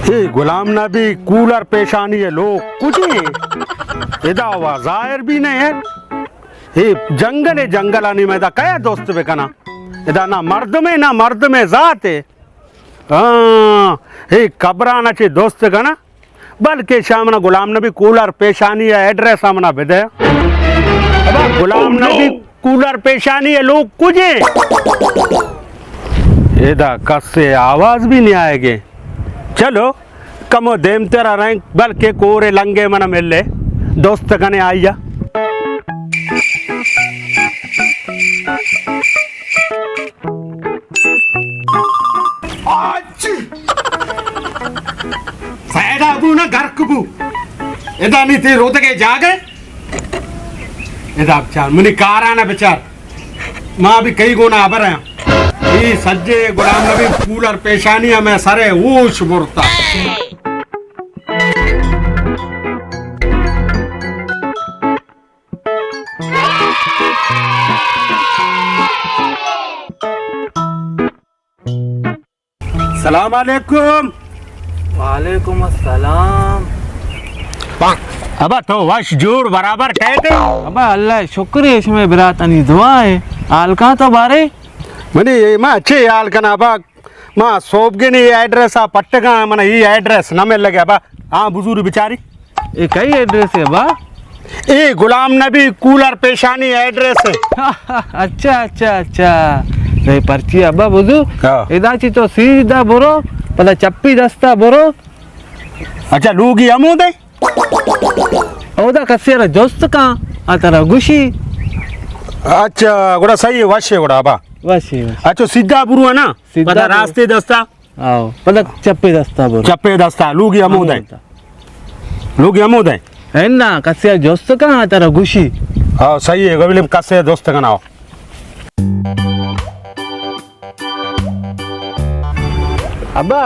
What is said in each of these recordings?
ये गुलाम नबी कूलर पेशानी है लोग कुछ नहीं इदा हुआ जाहिर भी नहीं है। ये जंगल है जंगल आनी में कया दोस्त पे कना इदा ना मर्द में जात है। हाँ ये कबराना चे दोस्त कना बल्कि शामना गुलाम नबी कूलर पेशानी है एड्रेस हमना बेदे अब गुलाम नबी कूलर पेशानी है लोग कुछ इदा कस्से आवाज भी नहीं आएगी। चलो कमो देम तेरा रैंक बल्कि कोरे लंगे मन मिले दोस्त कने आइया फायदा बू ना घर कबू इदा नहीं थे रोते के जागे इदा चार मुनी कार आना बेचार माँ भी कई गुना आबर है ये सज्जे गुलाम नबी कूलर पेशानिया में सरे ऊश बुरता सलाम अलैकुम। वालेकुम अस्सलाम। अब तो वश जोर बराबर कहते अब अल्लाह शुक्र है इसमें बिरातनी दुआ है हाल कहाँ तो बारे मनी मां अच्छे हाल कना बा मां सोबगे ने एड्रेस आ पट्टगा मन ई एड्रेस न मिल लगे बा हां बुजुर्ग बेचारी ये कई एड्रेस है बा ए गुलाम नबी कूलर पेशानी एड्रेस है। अच्छा अच्छा अच्छा ये पर्ची अब्बा बुजु हाँ। इदाची तो सीधा बोरो पता चप्पी दस्ता बोरो अच्छा लूगी हमू दे ओदा कसेरा दोस्त का आतरा गुशी अच्छा गोड़ा सही है वश है गोड़ा बा बस अच्छा सीधा बुरु है ना सीधा पता बुरु। रास्ते दस्ता आओ पता चप्पी दस्ता बोरो चप्पे दस्ता लूगी हमू दे लूगी हमू दे है ना कसेरा दोस्त का आतरा गुशी हां सही है गोविल कसे दोस्त का नाव अब्बा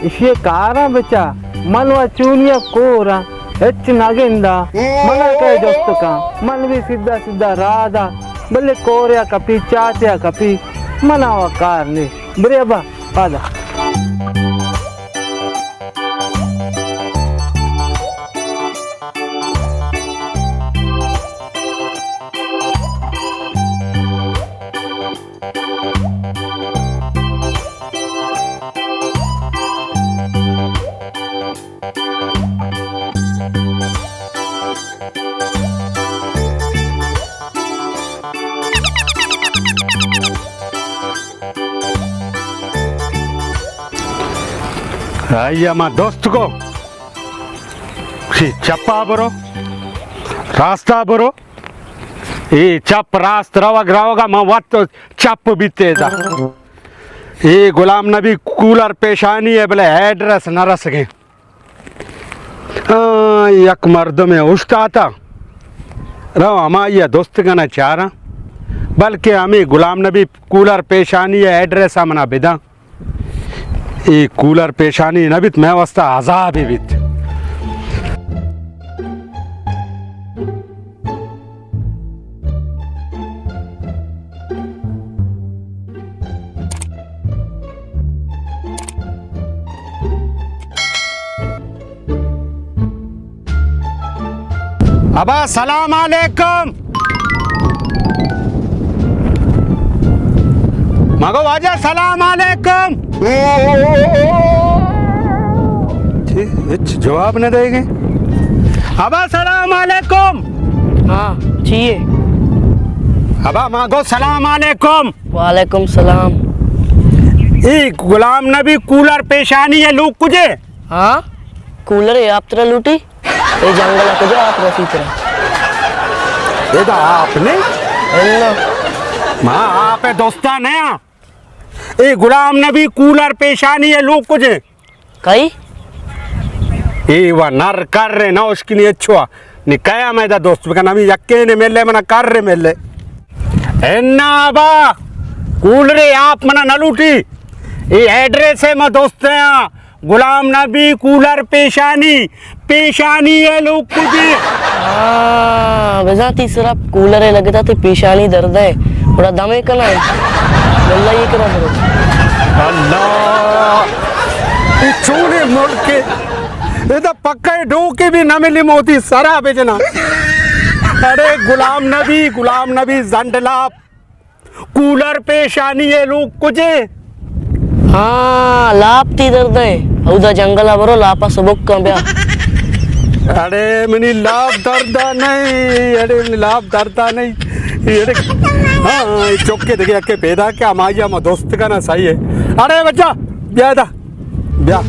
इसे कारा बच्चा मनवा चूनिया कोरा हेच नागेंदा मन के दोस्त का मन भी सीधा सीधा राधा बल्ले कोरिया कपी चाचा कपी मनावा कार ने बरे अब्बा पादा आइया मां दोस्त को चप्पा बरो रास्ता बरो ये चप रास्त रवगा मां वत चप बीते दा ये गुलाम नबी कूलर पेशानी है बोले एड्रेस न रस गए यक मर्द में उठता था रहो हमारा दोस्त का ना चारा बल्कि हमें गुलाम नबी कूलर पेशानी है एड्रेस हमना बिदा ये कूलर पेशानी नबित मैं वस्ता आजाब है बित अबा सलाम अलैकुम मगो वाजा सलाम अलैकुम जवाब न देंगे। अबा सलाम अलैकुम हाँ चाहिए अबा मांगो सलाम अलैकुम वालेकुम सलाम। ये गुलाम नबी कूलर पेशानी है लोग कुछ हाँ कूलर है आप तरह लूटी ये जंगल को जो आप रसी तरह ये तो आपने हेलो माँ आप है दोस्ता नया ये गुलाम नबी कूलर पेशानी है लोग कुछ कई ये वह नर कर रहे ना उसके लिए अच्छा निकाया मैं दा दोस्त का नाम यक्के ने मिले मना कर रहे मिले एन्ना बा कूलरे आप मना न लूटी ये एड्रेस है मैं दोस्त हैं गुलाम नबी कूलर पेशानी पेशानी है लोग कुछ वजह तीसरा कूलर है लगता थे पेशानी दर्द है बड़ा दमे कना है वल्ला ये करा करो अल्लाह ये चूने मुड़ के ये तो पक्का डोके भी न मिली मोती सारा बेचना। अरे गुलाम नबी जंडला कूलर पेशानी है लोग कुछ हाँ लापती दर्द है उदा जंगला बरो लापा सबक का ब्या अरे मनी लाभ दर्दा नहीं अरे मनी लाभ दर्दा नहीं अरे हाँ चौके देखे अके पैदा क्या माया मा दोस्त का ना सही है। अरे बच्चा ब्याह था ब्याह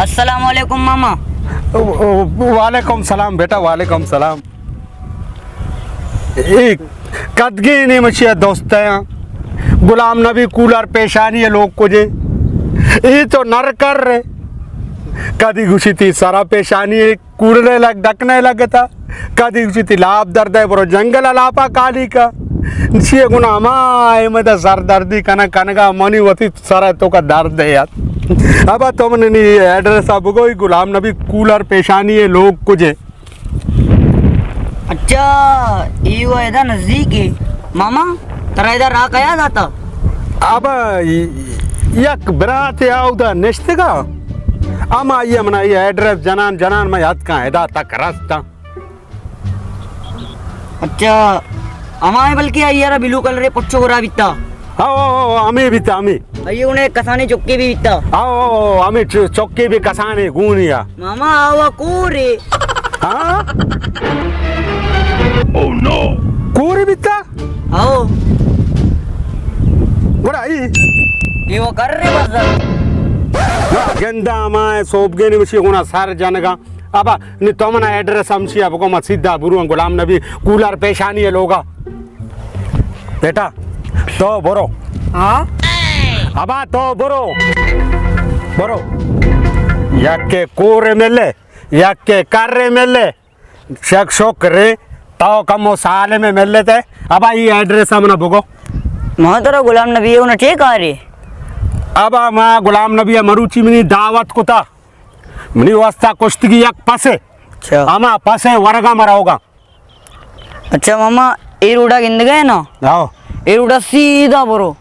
अस्सलाम वालेकुम मामा। वालेकुम सलाम बेटा वालेकुम सलाम। एक कदगे ने मचिया दोस्त है गुलाम नबी कूलर पेशानी है लोग को जे ये तो नर कर रहे कदी घुसी थी सारा पेशानी है कूड़ने लग ढकने लगे था कदी घुसी थी लाभ दर्द है बरो जंगल लापा काली का छे गुना माए मत सर दर्दी कना कनगा मनी वती सारा तो का दर्द है यार। अब तुमने नहीं एड्रेस अब कोई गुलाम नबी कूलर पेशानी है लोग कुछ अच्छा ये वो इधर नजदीक है मामा तेरा इधर आ कया जाता अब यक बरात आउदा नेश्ते का अमा ये मना ये एड्रेस जनान में याद का है दाता करस्ता। अच्छा हमारे बल्कि आई यार ब्लू कलर रे पुच्छो गोरा बिता आओ हमें भी था हमें ये उन्हें कसाने चुक्के भी बिता आओ हमें चौके भी कसाने गुनिया मामा आवा कोरे हाँ ओह नो कोरे बिता आओ बड़ा ये वो कर रहे बस गंदा माए सोपगे ने मुझे गुना सारे जनगा अब नि तो मना एड्रेस हमसी अब को मत सीधा बुरु गुलाम नबी कूलर पेशानी है लोगा बेटा तो बोरो हाँ अब तो बोरो यके कोरे मेले यके कार्रे मेले शक शोक रे तो कमो साले में मेले थे अब ये एड्रेस हमना भोगो मां तेरा गुलाम नबी है उन्हें ठीक आ रही अब मां गुलाम नबी मरुचि मिनी दावत को था मिनी वास्ता कुश्ती यक पसे अच्छा आमा पसे वरगा मराओगा। अच्छा मामा ये रूडा गिंद गए ना आओ ये रूडा सीधा बरो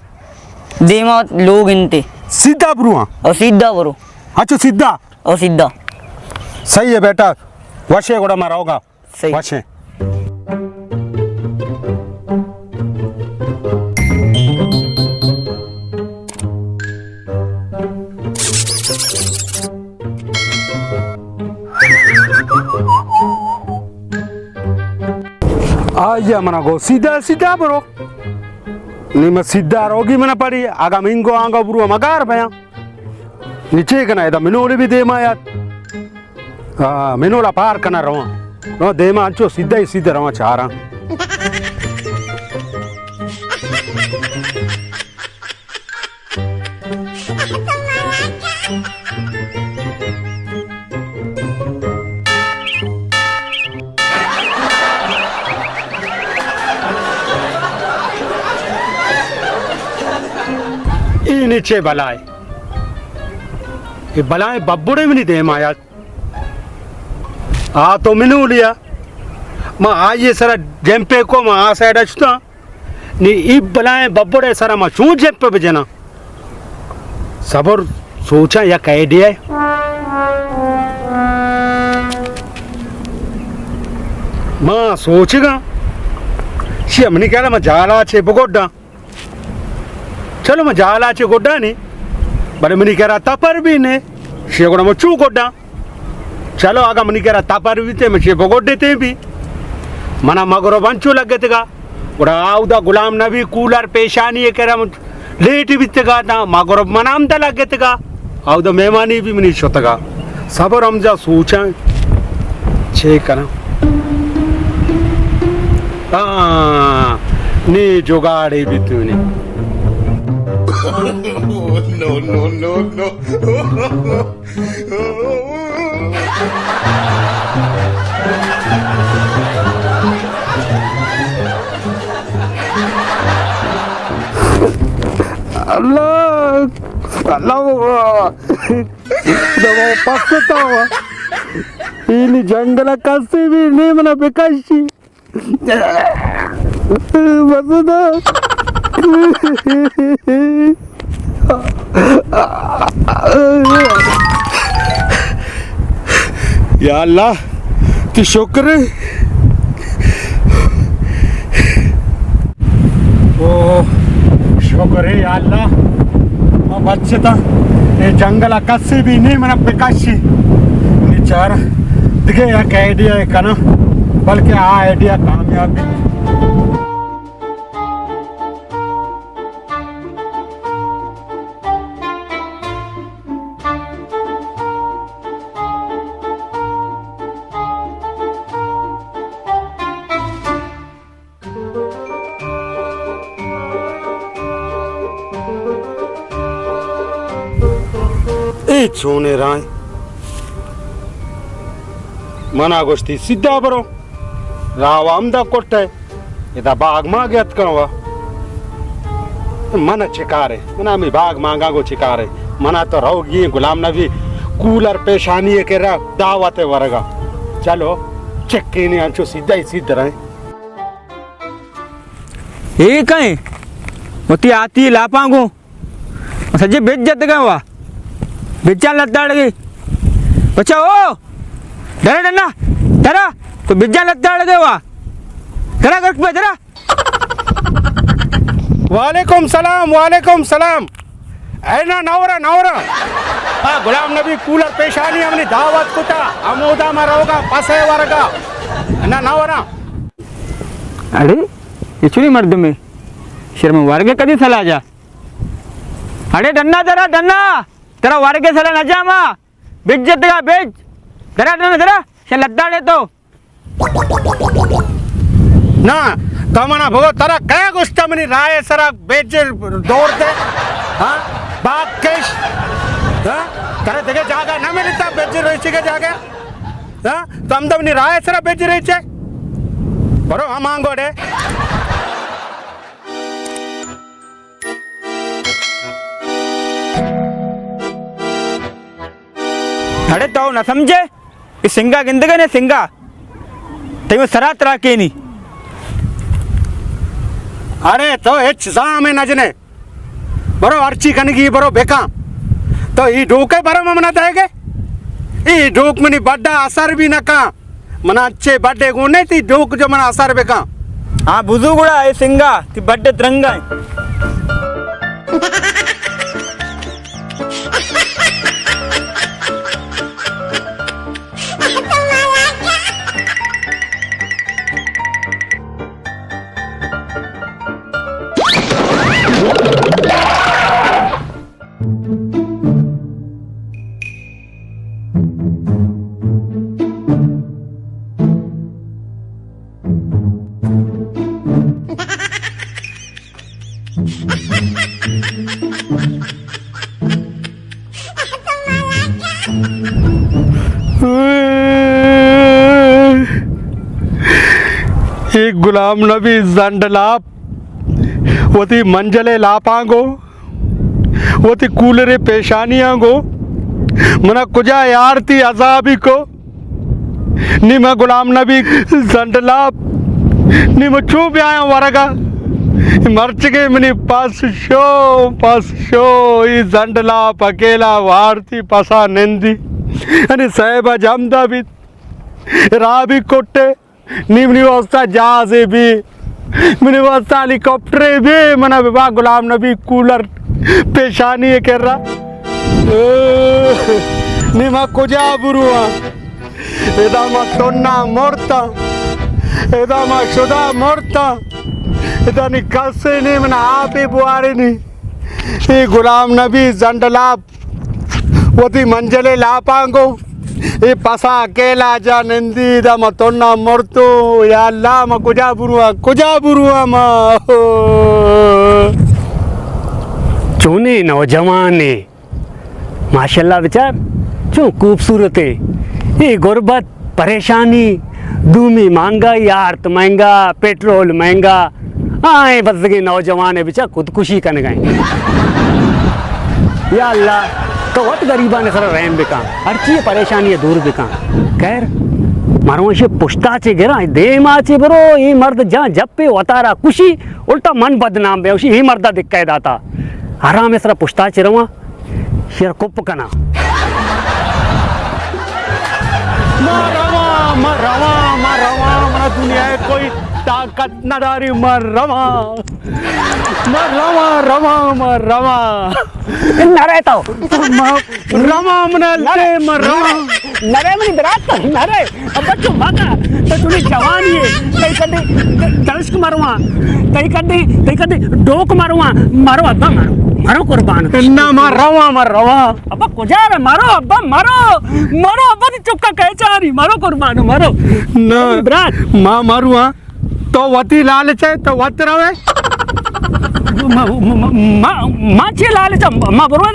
देमा लोग गिनते सीधा बुरुआ और सीधा बरो अच्छा सीधा और सीधा सही है बेटा वशे गोड़ा मराओगा सही वशे आया मना गो सीधा सीधा बरो नहीं मैं सीधा रोगी मना पड़ी आगा मिंगो आगा बुरुआ मगार भया नीचे कना है मिनोले भी दे मा यार हाँ मिनोला पार कना रवा नो दे मा अंचो सीधा ही सीधा रवा चाह रहा नीचे बलाए ये बलाए बब्बुड़े भी नहीं दे माया आ तो मिनू लिया मैं आइए सरा जेम्पे को मैं आ साइड अच्छा नी इब बलाए बब्बुड़े सरा मैं चू जेम्पे बजना सबर सोचा या कह दिया मैं सोचेगा शी हमने कह मैं जाला छे बगोडा चलो मैं जाला चे गोड्डा नहीं बड़े मनी कह रहा तपर भी ने शेगोड़ा में चू गोड्डा चलो आगा मनी कह रहा तपर भी थे मैं शेबो गोड्डे थे भी मना मगरो बंचू लग गए थे बड़ा आउदा गुलाम नबी कूलर पेशानी है कह रहा लेट भी थे था मगरो मनाम ता लग गए थे आउदा मेहमानी भी मनी शोतगा सबर हम जा सोचा छे करा हाँ नी जुगाड़े भी तूने no. Allah udah pas ketawa ini janggal kasih ini mana bekasi बसदा या अल्लाह ती शुक्र ओ शुक्र है या अल्लाह अब अच्छे था ये जंगल कस्सी भी नहीं मना पिकाशी निचार दिखे या आइडिया है कना बल्कि आ आइडिया कामयाबी छोने राय मना गोष्टी सिद्धा बरो राव आमदा कोट्टे इदा बाग मागत करवा मन चिकारे मना मी बाग मांगा गो चिकारे मना तो रहोगी गुलाम नबी कूलर पेशानी के रा दावते वरगा चलो चक्की नहीं आंचो सीधा ही सीध रहे ये कहीं मोती आती लापांगो सजे बेइज्जत गए वा बिच्चा लत्ताड़ गई बच्चा ओ डरा डरना डरा तो बिज्जा लत्ताड़ गए वा डरा कर पे डरा वालेकुम सलाम ऐना नवरा नवरा हाँ गुलाम नबी कूलर पेशानी हमने दावत कुटा अमोदा मरोगा पसे वरगा ना नवरा अरे ये चुनी मर्द में शर्म वर्ग कदी सला जा अरे डन्ना डरा डन्ना तेरा वर्ग सला न जा मा बिज्जत का बेच डरा डरा डरा से लद्दाड़े तो ना कमना भगो तारा क्या गुस्सा मनी राय सरा बेच दौड़ दे हाँ बात केश हाँ तारा देखे जागा ना मिलता बेच रही के जागा हाँ तम तम नी राय सरा बेच रही चे बरो हम मांगो डे अरे तो न समझे इस सिंगा गिंदगे ने सिंगा ते सरा तरा के नहीं अरे तो एच में नजने बरो अर्ची कनगी बरो बेका तो ई ढोके बरो मना देगे ई ढोक मनी बड्डा असर भी न का मना अच्छे बड्डे गुने ती ढोक जो मना असर बेका हाँ बुजू गुड़ा ये सिंगा ती बड्डे तिरंगा एक गुलाम नबी जंडलाप वती मंजले लापांगो वती कूलरे पेशानियांगो मना कुजा यारती अजाबी को निम गुलाम नबी जंडलाप निम चुप आया वरगा मर्च के मनी पास शो ई जंडलाप अकेला वारती पसा निंदी अनि साहेबा जामदा भी राबी कोट्टे निमनी व्यवस्था जहाजे भी मिनी व्यवस्था हेलीकॉप्टर भी मना विभाग गुलाम नबी कूलर पेशानी है कर रहा निमा कुजा बुरुआ एदामा तोन्ना मोरता एदामा शुदा मोरता एदानी कसे नहीं मना आप ही बुआरे नहीं ये गुलाम नबी जंडलाप वती मंजले लापांगो ये पसा अकेला जा नंदी दा मतोन्ना मोरतो या अल्लाह मा कुजा बुरुआ मा चोने नौजवान माशाल्लाह विचार चो खूबसूरत है ये गुर्बत परेशानी दूमी महंगाई आर्त महंगा पेट्रोल महंगा आए बस के नौजवान है बेचार खुदकुशी करने गए या अल्लाह तो बहुत गरीबा ने सर रहम बिका हर चीज परेशानी है दूर बिका खैर मारो ये पुछताचे गिरा दे माचे बरो ये मर्द जहाँ जब पे वतारा खुशी उल्टा मन बदनाम बे उसी ही मर्दा दिक्कत दाता आराम में सरा पुछताचे रवा शेर कुप कना मरवा मरा दुनिया है कोई ताकत न डारी मरवा नरे तो रवा मना ले मरवा नरे मनी बरात नरे अब बच्चों भागा तो तूने जवानी है कई कदे दर्शक मारवा कई कदे डोक मारवा मारो अब्बा मारो कुर्बान ना मरवा अब्बा कुजार मारो अब्बा मारो अब्बा नी चुपका कह चारी मारो कुर्बान मारो ना बरात माँ मारुआ तो वती लालच है तो वत रवे माचे लालच माँ बरोबर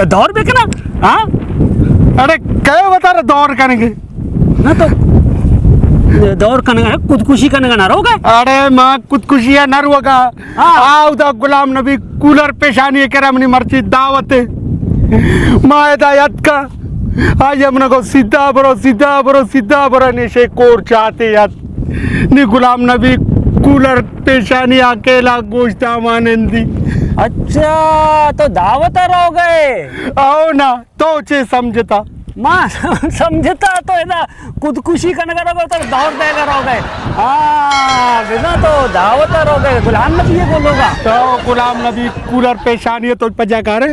दौर बेकना हाँ अरे क्या बता रहे दौर करेंगे ना तो दौर कनगा खुदकुशी कनगा ना रोगे अरे माँ खुदकुशी है नर होगा आओ दा गुलाम नबी कूलर पेशानी करा अपनी मर्जी दावत माँ हिदायत का आज हमने को सीधा बरो निशे कोर चाहते यार नी गुलाम नबी कूलर पेशानी अकेला गोश्त मानंदी अच्छा तो दावत रहो गए आओ ना तो चे समझता माँ समझता तो है ना खुदकुशी करने का रहोगे तो दौड़ देगा रहोगे हाँ बिना तो दावत रहोगे गुलाम नबी ये बोलोगा तो गुलाम नबी कूलर पेशानी है तो पजा करे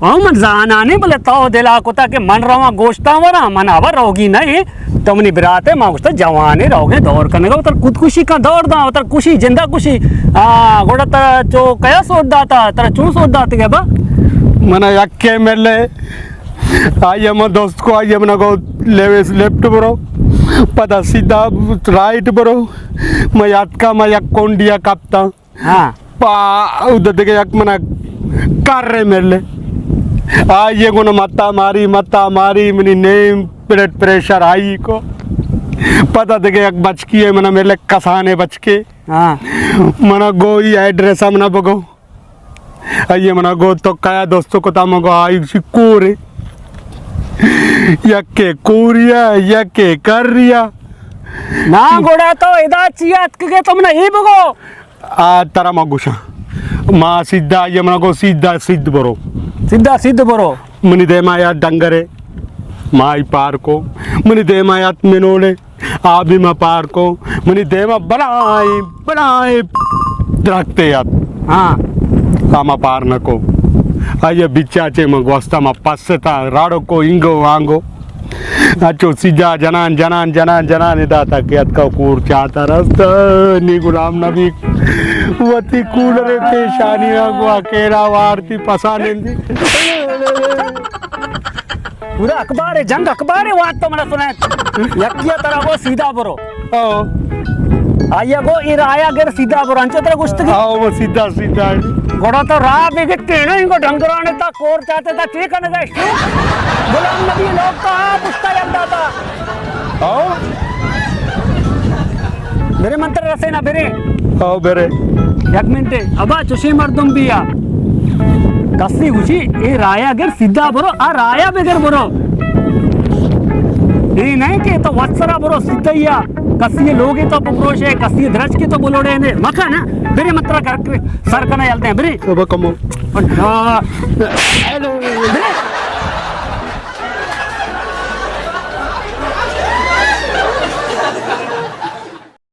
हाँ मन जाना नहीं बोले तो दिला कुता के मन रहा गोश्ता वरा मन आवर रहोगी नहीं तो मनी बिरात है माँ कुछ जवान ही रहोगे दौड़ करने का उतर खुदकुशी का दौड़ दा उतर खुशी जिंदा खुशी हाँ गोड़ा तेरा जो कया सोच दाता तेरा चू सोच दाते क्या बा मना यक्के मेले आइए मैं दोस्त को आइए मना को लेफ्ट बरो पता सीधा राइट बरो मैं याद का मैं यक कोंडिया कापता हाँ पा उधर देखे यक मना कर रहे मेले आइए को ना मत्ता मारी money name blood pressure I को पता देखे यक बच की है मना मेले कसाने बच के हाँ मना गो ही एड्रेस मना बगो आइए मना गो तो कया दोस्तों को तामगो आई कोरे यके कोरिया यके कर रिया ना गोड़ा तो इदा चियात के तुमने ही बगो आ तारा मगुशा माँ सीधा ये मना को सीधा सिद्ध बरो सीधा सिद्ध बरो मनी दे माया डंगरे माई पार को मनी दे माया मिनोले आबी मा पार को मनी दे मा बनाए दरखते याद हाँ आमा पार न को आइए बिचाचे मगवस्ता मा पस्सता राडो को इंगो वांगो अच्छो सीधा जनान इदा था कि अत का कूर चाहता रास्ता नी गुलाम नबी वती कूलरे पेशानी को अकेला वारती पसाने दी पूरा अखबार है जंग अखबार है वात तो मैंने सुना है यकिया तरह वो सीधा बरो आओ आया गो इराया गर सीधा बरो अंचो तरह कुछ तक आओ वो सीधा गोड़ा तो राह बिगड़ते ना इनको ढंगराने था कोर चाहते था ठीक है ना गुलाम नबी लोग तो हाँ पुछता लगता था आओ मेरे मंत्र रसे ना बेरे आओ बेरे एक मिनट अबा चुशी मर्दुम बिया कसी हुशी ए राया गर सीधा बरो आ राया बेगर बरो ये नहीं कि तो वत्सरा बरो सीधा कसी लोग तो पुक्रोश है कसी धरज के तो बोलोड़े ने मका ना बेरे मंत्र कर सर कना चलते हैं बेरे सब कमो हेलो